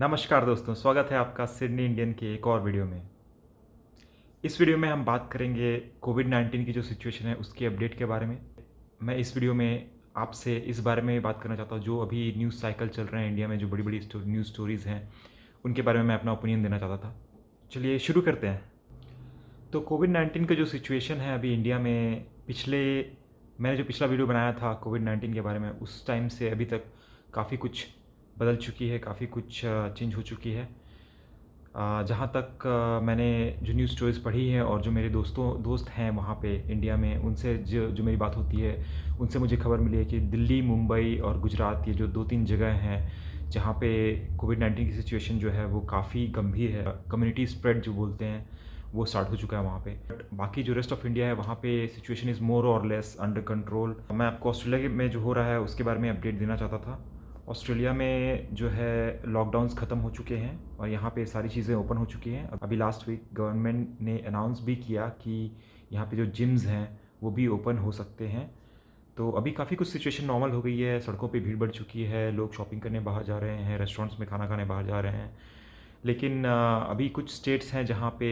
नमस्कार दोस्तों, स्वागत है आपका सिडनी इंडियन के एक और वीडियो में। इस वीडियो में हम बात करेंगे कोविड-19 की जो सिचुएशन है उसकी अपडेट के बारे में। मैं इस वीडियो में आपसे इस बारे में बात करना चाहता हूँ जो अभी न्यूज़ साइकिल चल रहे हैं इंडिया में, जो बड़ी-बड़ी न्यूज़ स्टोरीज़ हैं, उनके बारे में मैं अपना ओपिनियन देना चाहता था। चलिए शुरू करते हैं। तो कोविड-19 का जो सिचुएशन है अभी इंडिया में, मैंने जो पिछला वीडियो बनाया था कोविड-19 के बारे में, उस टाइम से अभी तक काफ़ी कुछ बदल चुकी है, काफ़ी कुछ चेंज हो चुकी है। जहाँ तक मैंने जो न्यूज़ स्टोरीज़ पढ़ी है और जो मेरे दोस्त हैं वहाँ पे इंडिया में, उनसे जो जो मेरी बात होती है, उनसे मुझे खबर मिली है कि दिल्ली, मुंबई और गुजरात, ये जो 2-3 जगह हैं जहाँ पे कोविड-19 की सिचुएशन जो है वो काफ़ी गंभीर है। कम्युनिटी स्प्रेड जो बोलते हैं वो स्टार्ट हो चुका है वहाँ पे। बट बाकी जो रेस्ट ऑफ इंडिया है वहाँ पे सिचुएशन इज़ मोर और लेस अंडर कंट्रोल। मैं आपको ऑस्ट्रेलिया में जो हो रहा है उसके बारे में अपडेट देना चाहता था। ऑस्ट्रेलिया में जो है लॉकडाउन्स ख़त्म हो चुके हैं और यहाँ पे सारी चीज़ें ओपन हो चुकी हैं। अभी लास्ट वीक गवर्नमेंट ने अनाउंस भी किया कि यहाँ पे जो जिम्स हैं वो भी ओपन हो सकते हैं। तो अभी काफ़ी कुछ सिचुएशन नॉर्मल हो गई है, सड़कों पे भीड़ बढ़ चुकी है, लोग शॉपिंग करने बाहर जा रहे हैं, रेस्टोरेंट्स में खाना खाने बाहर जा रहे हैं। लेकिन अभी कुछ स्टेट्स हैं जहाँ पे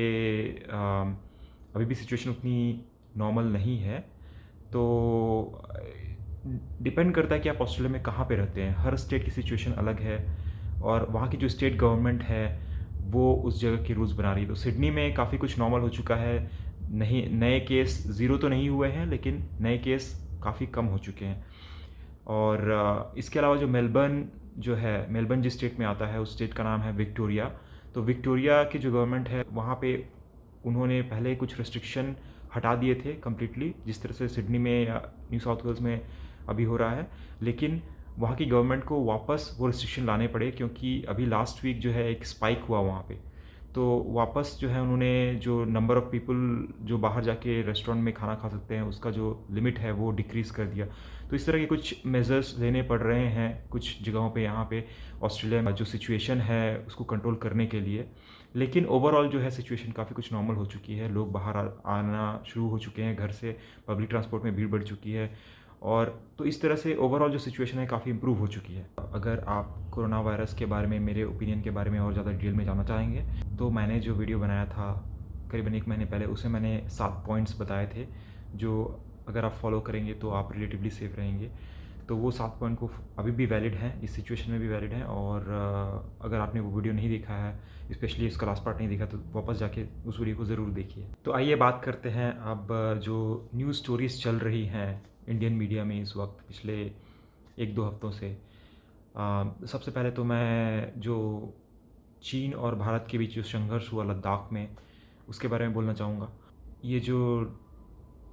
अभी भी सिचुएशन उतनी नॉर्मल नहीं है। तो डिपेंड करता है कि आप ऑस्ट्रेलिया में कहाँ पे रहते हैं। हर स्टेट की सिचुएशन अलग है और वहाँ की जो स्टेट गवर्नमेंट है वो उस जगह के रूल्स बना रही है। तो सिडनी में काफ़ी कुछ नॉर्मल हो चुका है। नहीं, नए केस ज़ीरो तो नहीं हुए हैं, लेकिन नए केस काफ़ी कम हो चुके हैं। और इसके अलावा जो मेलबर्न जिस स्टेट में आता है उस स्टेट का नाम है विक्टोरिया। तो विक्टोरिया की जो गवर्नमेंट है वहाँ पे उन्होंने पहले कुछ रिस्ट्रिक्शन हटा दिए थे कम्प्लीटली, जिस तरह से सिडनी में या न्यू साउथ वेल्स में अभी हो रहा है। लेकिन वहाँ की गवर्नमेंट को वापस वो रिस्ट्रिक्शन लाने पड़े क्योंकि अभी लास्ट वीक जो है एक स्पाइक हुआ वहाँ पे। तो वापस जो है उन्होंने जो नंबर ऑफ़ पीपल जो बाहर जाके रेस्टोरेंट में खाना खा सकते हैं उसका जो लिमिट है वो डिक्रीज़ कर दिया। तो इस तरह के कुछ मेजर्स लेने पड़ रहे हैं कुछ जगहों पे यहाँ पे ऑस्ट्रेलिया में जो सिचुएशन है उसको कंट्रोल करने के लिए। लेकिन ओवरऑल जो है सिचुएशन काफ़ी कुछ नॉर्मल हो चुकी है, लोग बाहर आना शुरू हो चुके हैं घर से, पब्लिक ट्रांसपोर्ट में भीड़ बढ़ चुकी है। और तो इस तरह से ओवरऑल जो सिचुएशन है काफ़ी इम्प्रूव हो चुकी है। अगर आप कोरोना वायरस के बारे में मेरे ओपिनियन के बारे में और ज़्यादा डिटेल में जानना चाहेंगे तो मैंने जो वीडियो बनाया था करीबन 1 महीने पहले, उसमें मैंने 7 पॉइंट्स बताए थे जो अगर आप फॉलो करेंगे तो आप रिलेटिवली सेफ रहेंगे। तो वो 7 पॉइंट को अभी भी वैलिड हैं, इस सिचुएशन में भी वैलिड हैं। और अगर आपने वो वीडियो नहीं देखा है, स्पेशली इसका लास्ट पार्ट नहीं देखा, तो वापस जाके उस वीडियो को ज़रूर देखिए। तो आइए बात करते हैं अब जो न्यूज़ स्टोरीज़ चल रही हैं इंडियन मीडिया में इस वक्त पिछले 1-2 हफ्तों से। सबसे पहले तो मैं जो चीन और भारत के बीच जो संघर्ष हुआ लद्दाख में, उसके बारे में बोलना चाहूँगा। ये जो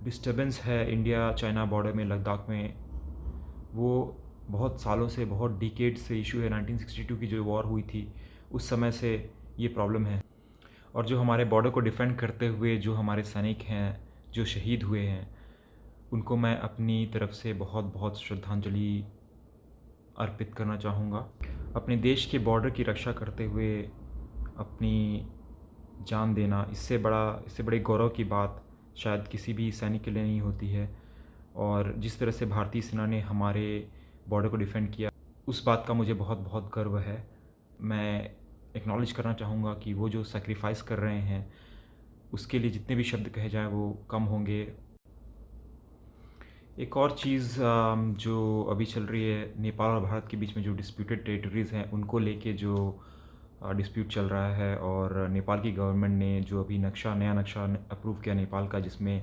डिस्टर्बेंस है इंडिया चाइना बॉर्डर में लद्दाख में, वो बहुत सालों से, बहुत डिकेड से इशू है। 1962 की जो वॉर हुई थी उस समय से ये प्रॉब्लम है। और जो हमारे बॉर्डर को डिफेंड करते हुए जो हमारे सैनिक हैं जो शहीद हुए हैं, उनको मैं अपनी तरफ से बहुत बहुत श्रद्धांजलि अर्पित करना चाहूँगा। अपने देश के बॉर्डर की रक्षा करते हुए अपनी जान देना, इससे बड़े गौरव की बात शायद किसी भी सैनिक के लिए नहीं होती है। और जिस तरह से भारतीय सेना ने हमारे बॉर्डर को डिफेंड किया, उस बात का मुझे बहुत बहुत गर्व है। मैं एक्नॉलेज करना चाहूँगा कि वो जो सैक्रिफाइस कर रहे हैं उसके लिए जितने भी शब्द कहे जाएँ वो कम होंगे। एक और चीज़ जो अभी चल रही है, नेपाल और भारत के बीच में जो डिस्प्यूटेड टेरिटरीज़ हैं उनको लेके जो डिस्प्यूट चल रहा है। और नेपाल की गवर्नमेंट ने जो अभी नया नक्शा अप्रूव किया नेपाल का, जिसमें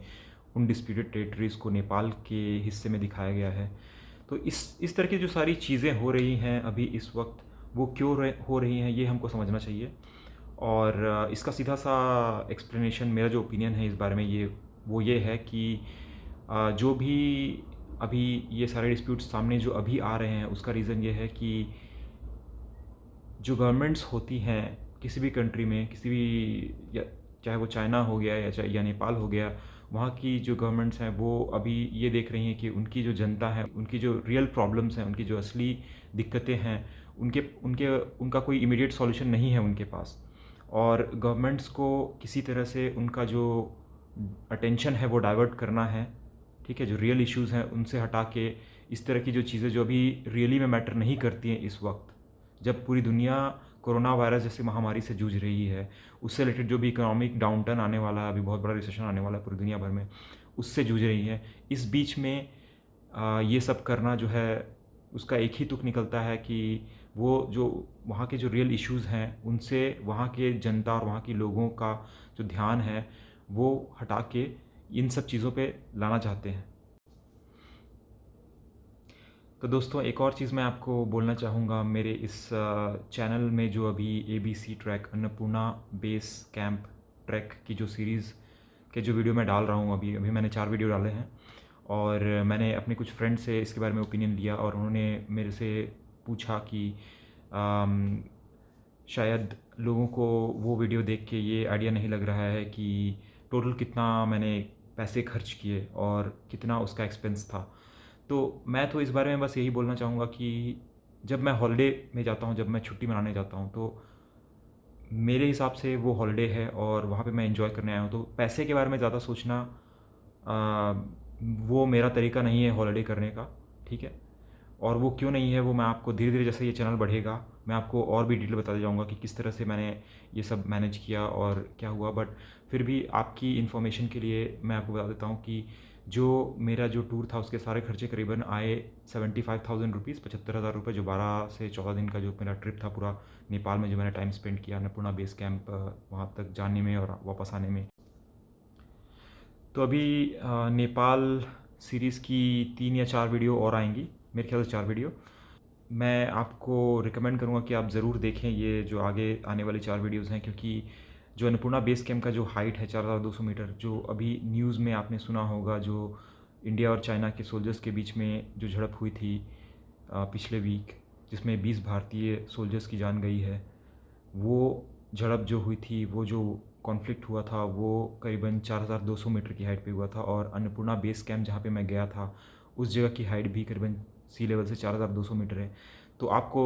उन डिस्प्यूटेड टेरिटरीज़ को नेपाल के हिस्से में दिखाया गया है। तो इस तरह की जो सारी चीज़ें हो रही हैं अभी इस वक्त, वो क्यों हो रही हैं ये हमको समझना चाहिए। और इसका सीधा सा एक्सप्लेनेशन, मेरा जो ओपिनियन है इस बारे में, ये है कि जो भी अभी ये सारे डिस्प्यूट्स सामने जो अभी आ रहे हैं उसका रीज़न ये है कि जो गवर्नमेंट्स होती हैं किसी भी कंट्री में, किसी भी, या चाहे वो चाइना हो गया या नेपाल हो गया, वहाँ की जो गवर्नमेंट्स हैं वो अभी ये देख रही हैं कि उनकी जो जनता है, उनकी जो रियल प्रॉब्लम्स हैं, उनकी जो असली दिक्कतें हैं, उनका कोई इमीडिएट सॉल्यूशन नहीं है उनके पास। और गवर्नमेंट्स को किसी तरह से उनका जो अटेंशन है वो डाइवर्ट करना है, ठीक है, जो रियल इश्यूज़ हैं उनसे हटा के इस तरह की जो चीज़ें जो अभी रियली में मैटर नहीं करती हैं इस वक्त, जब पूरी दुनिया कोरोना वायरस जैसी महामारी से जूझ रही है, उससे रिलेटेड जो भी इकोनॉमिक डाउनटर्न आने वाला है, अभी बहुत बड़ा रिसेशन आने वाला है पूरी दुनिया भर में, उससे जूझ रही है। इस बीच में ये सब करना जो है, उसका एक ही तुक निकलता है कि वो जो वहाँ के जो रियल इश्यूज़ हैं, उनसे वहाँ के जनता और वहाँ के लोगों का जो ध्यान है, वो हटा के इन सब चीज़ों पे लाना चाहते हैं। तो दोस्तों, एक और चीज़ मैं आपको बोलना चाहूँगा, मेरे इस चैनल में जो अभी ABC track Annapurna base camp track की जो सीरीज़ के जो वीडियो मैं डाल रहा हूँ, अभी मैंने 4 वीडियो डाले हैं और मैंने अपने कुछ फ्रेंड से इसके बारे में ओपिनियन लिया और उन्होंने मेरे से पूछा कि शायद लोगों को वो वीडियो देख के ये आइडिया नहीं लग रहा है कि टोटल कितना मैंने पैसे खर्च किए और कितना उसका एक्सपेंस था। तो मैं तो इस बारे में बस यही बोलना चाहूँगा कि जब मैं हॉलिडे में जाता हूँ, जब मैं छुट्टी मनाने जाता हूँ, तो मेरे हिसाब से वो हॉलिडे है और वहाँ पे मैं एंजॉय करने आया हूँ। तो पैसे के बारे में ज़्यादा सोचना वो मेरा तरीका नहीं है हॉलिडे करने का, ठीक है? और वो क्यों नहीं है, वो मैं आपको धीरे-धीरे, जैसे ये चैनल बढ़ेगा, मैं आपको और भी डिटेल बताता जाऊँगा कि किस तरह से मैंने ये सब मैनेज किया और क्या हुआ। बट फिर भी आपकी इन्फॉर्मेशन के लिए मैं आपको बता देता हूँ कि जो मेरा जो टूर था, उसके सारे खर्चे करीबन आए 75,000 रुपीज़, 75,000 रुपये, जो 12 से 14 दिन का जो मेरा ट्रिप था पूरा नेपाल में, जो मैंने टाइम स्पेंड किया अन्नपूर्णा बेस कैंप वहाँ तक जाने में और वापस आने में। तो अभी नेपाल सीरीज़ की 3 या 4 वीडियो और आएंगी, मेरे ख्याल से 4 वीडियो। मैं आपको रिकमेंड करूँगा कि आप ज़रूर देखें ये जो आगे आने वाली 4 वीडियोज़ हैं, क्योंकि जो अन्नपूर्णा बेस कैंप का जो हाइट है 4200 मीटर, जो अभी न्यूज़ में आपने सुना होगा, जो इंडिया और चाइना के सोल्जर्स के बीच में जो झड़प हुई थी पिछले वीक, जिसमें 20 भारतीय सोल्जर्स की जान गई है, वो झड़प जो हुई थी, वो जो कॉन्फ्लिक्ट हुआ था, वो करीबन 4200 मीटर की हाइट पे हुआ था। और अन्नपूर्णा बेस कैंप जहाँ पे मैं गया था, उस जगह की हाइट भी करीबन सी लेवल से 4200 मीटर है। तो आपको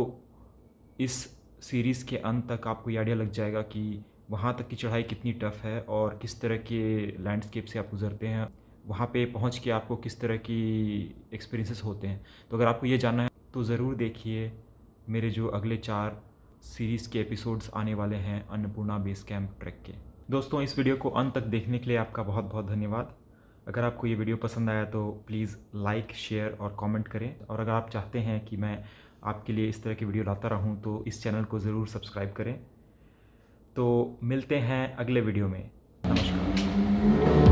इस सीरीज़ के अंत तक आपको ये आइडिया लग जाएगा कि वहाँ तक की चढ़ाई कितनी टफ़ है और किस तरह के लैंडस्केप से आप गुज़रते हैं, वहाँ पे पहुँच के आपको किस तरह की एक्सपीरियंसेस होते हैं। तो अगर आपको ये जानना है तो ज़रूर देखिए मेरे जो अगले 4 सीरीज़ के एपिसोड्स आने वाले हैं अन्नपूर्णा बेस कैंप ट्रैक के। दोस्तों, इस वीडियो को अंत तक देखने के लिए आपका बहुत बहुत धन्यवाद। अगर आपको ये वीडियो पसंद आया तो प्लीज़ लाइक, शेयर और कमेंट करें। और अगर आप चाहते हैं कि मैं आपके लिए इस तरह की वीडियो लाता रहूं तो इस चैनल को ज़रूर सब्सक्राइब करें। तो मिलते हैं अगले वीडियो में। नमस्कार।